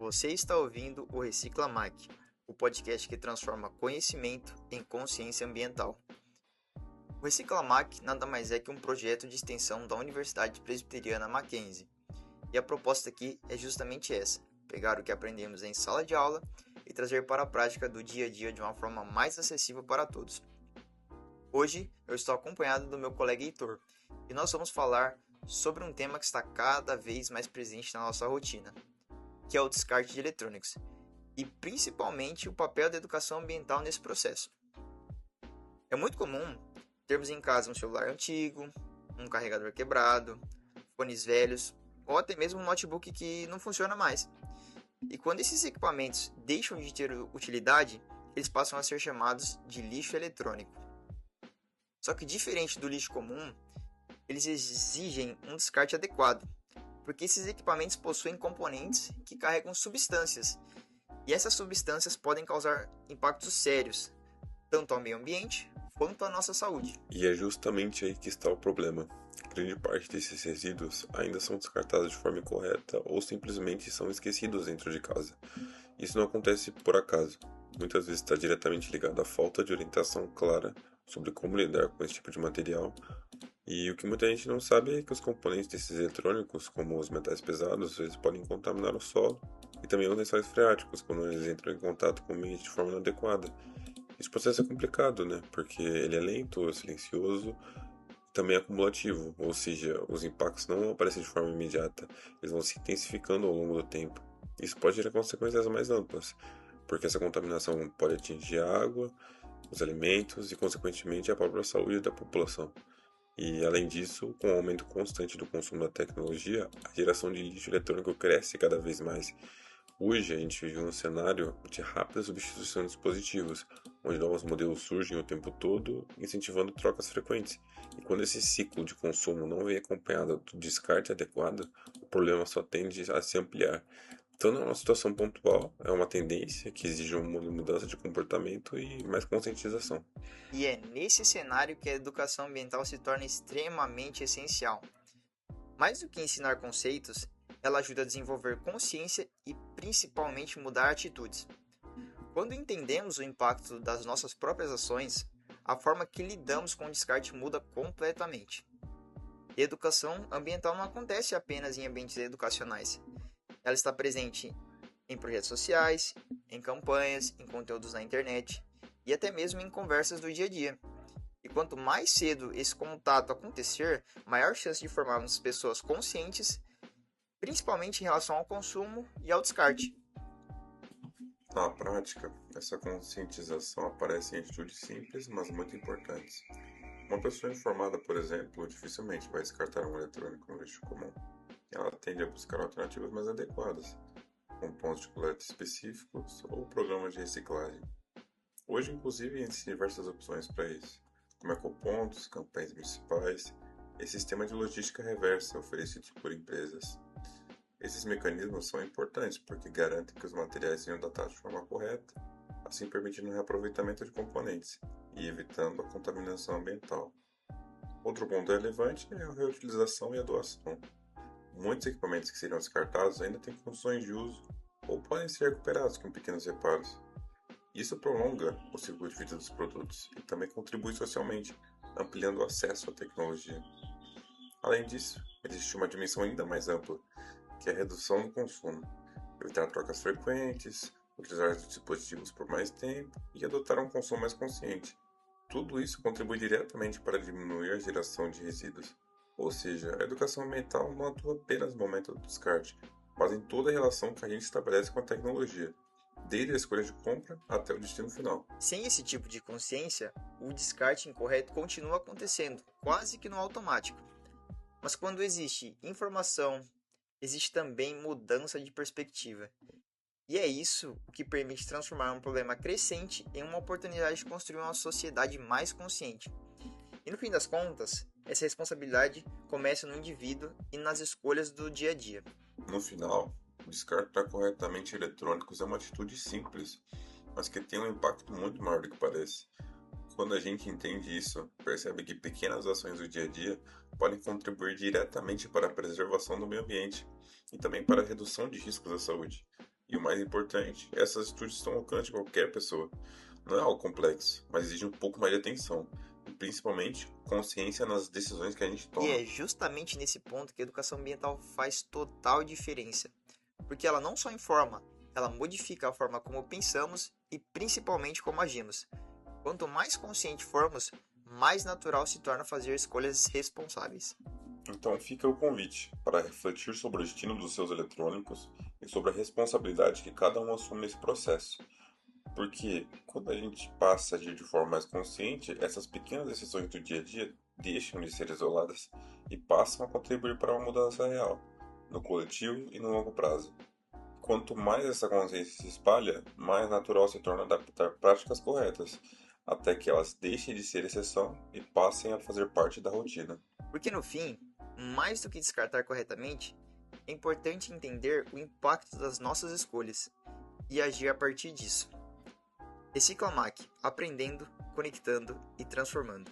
Você está ouvindo o Reciclamac, o podcast que transforma conhecimento em consciência ambiental. O Reciclamac nada mais é que um projeto de extensão da Universidade Presbiteriana Mackenzie. E a proposta aqui é justamente essa: pegar o que aprendemos em sala de aula e trazer para a prática do dia a dia de uma forma mais acessível para todos. Hoje eu estou acompanhado do meu colega Heitor e nós vamos falar sobre um tema que está cada vez mais presente na nossa rotina, que é o descarte de eletrônicos, e principalmente o papel da educação ambiental nesse processo. É muito comum termos em casa um celular antigo, um carregador quebrado, fones velhos ou até mesmo um notebook que não funciona mais. E quando esses equipamentos deixam de ter utilidade, eles passam a ser chamados de lixo eletrônico. Só que diferente do lixo comum, eles exigem um descarte adequado, porque esses equipamentos possuem componentes que carregam substâncias, e essas substâncias podem causar impactos sérios, tanto ao meio ambiente quanto à nossa saúde. E é justamente aí que está o problema. Grande parte desses resíduos ainda são descartados de forma incorreta ou simplesmente são esquecidos dentro de casa. Isso não acontece por acaso. Muitas vezes está diretamente ligado à falta de orientação clara sobre como lidar com esse tipo de material. E o que muita gente não sabe é que os componentes desses eletrônicos, como os metais pesados, eles podem contaminar o solo e também os lençóis freáticos quando eles entram em contato com o ambiente de forma inadequada. Esse processo é complicado, né? Porque ele é lento, silencioso e também acumulativo, ou seja, os impactos não vão aparecer de forma imediata, eles vão se intensificando ao longo do tempo. Isso pode gerar consequências mais amplas, porque essa contaminação pode atingir a água, os alimentos e, consequentemente, a própria saúde da população. E, além disso, com o aumento constante do consumo da tecnologia, a geração de lixo eletrônico cresce cada vez mais. Hoje, a gente vive um cenário de rápida substituição de dispositivos, onde novos modelos surgem o tempo todo, incentivando trocas frequentes. E quando esse ciclo de consumo não vem acompanhado do descarte adequado, o problema só tende a se ampliar. Então, não é uma situação pontual, é uma tendência que exige uma mudança de comportamento e mais conscientização. E é nesse cenário que a educação ambiental se torna extremamente essencial. Mais do que ensinar conceitos, ela ajuda a desenvolver consciência e principalmente mudar atitudes. Quando entendemos o impacto das nossas próprias ações, a forma que lidamos com o descarte muda completamente. E a educação ambiental não acontece apenas em ambientes educacionais. Ela está presente em projetos sociais, em campanhas, em conteúdos na internet e até mesmo em conversas do dia a dia. E quanto mais cedo esse contato acontecer, maior chance de formarmos pessoas conscientes, principalmente em relação ao consumo e ao descarte. Na prática, essa conscientização aparece em atitudes simples, mas muito importantes. Uma pessoa informada, por exemplo, dificilmente vai descartar um eletrônico no lixo comum. Ela tende a buscar alternativas mais adequadas, como pontos de coleta específicos ou programas de reciclagem. Hoje, inclusive, existem diversas opções para isso, como ecopontos, campanhas municipais e sistema de logística reversa oferecidos por empresas. Esses mecanismos são importantes porque garantem que os materiais sejam datados de forma correta, assim permitindo o reaproveitamento de componentes e evitando a contaminação ambiental. Outro ponto relevante é a reutilização e a doação. Muitos equipamentos que seriam descartados ainda têm funções de uso ou podem ser recuperados com pequenos reparos. Isso prolonga o ciclo de vida dos produtos e também contribui socialmente, ampliando o acesso à tecnologia. Além disso, existe uma dimensão ainda mais ampla, que é a redução do consumo, evitar trocas frequentes, utilizar os dispositivos por mais tempo e adotar um consumo mais consciente. Tudo isso contribui diretamente para diminuir a geração de resíduos. Ou seja, a educação ambiental não atua apenas no momento do descarte, mas em toda a relação que a gente estabelece com a tecnologia, desde a escolha de compra até o destino final. Sem esse tipo de consciência, o descarte incorreto continua acontecendo, quase que no automático. Mas quando existe informação, existe também mudança de perspectiva. E é isso o que permite transformar um problema crescente em uma oportunidade de construir uma sociedade mais consciente. E no fim das contas, essa responsabilidade começa no indivíduo e nas escolhas do dia a dia. No final, descartar corretamente eletrônicos é uma atitude simples, mas que tem um impacto muito maior do que parece. Quando a gente entende isso, percebe que pequenas ações do dia a dia podem contribuir diretamente para a preservação do meio ambiente e também para a redução de riscos à saúde. E o mais importante, essas atitudes estão ao alcance de qualquer pessoa. Não é algo complexo, mas exige um pouco mais de atenção. E principalmente consciência nas decisões que a gente E toma. é justamente nesse ponto que a educação ambiental faz total diferença, porque ela não só informa, ela modifica a forma como pensamos e principalmente como agimos. Quanto mais consciente formos, mais natural se torna fazer escolhas responsáveis. Então fica o convite para refletir sobre o destino dos seus eletrônicos e sobre a responsabilidade que cada um assume nesse processo. Porque quando a gente passa a agir de forma mais consciente, essas pequenas decisões do dia a dia deixam de ser isoladas e passam a contribuir para uma mudança real, no coletivo e no longo prazo. Quanto mais essa consciência se espalha, mais natural se torna adaptar práticas corretas, até que elas deixem de ser exceção e passem a fazer parte da rotina. Porque no fim, mais do que descartar corretamente, é importante entender o impacto das nossas escolhas e agir a partir disso. Reciclamac, aprendendo, conectando e transformando.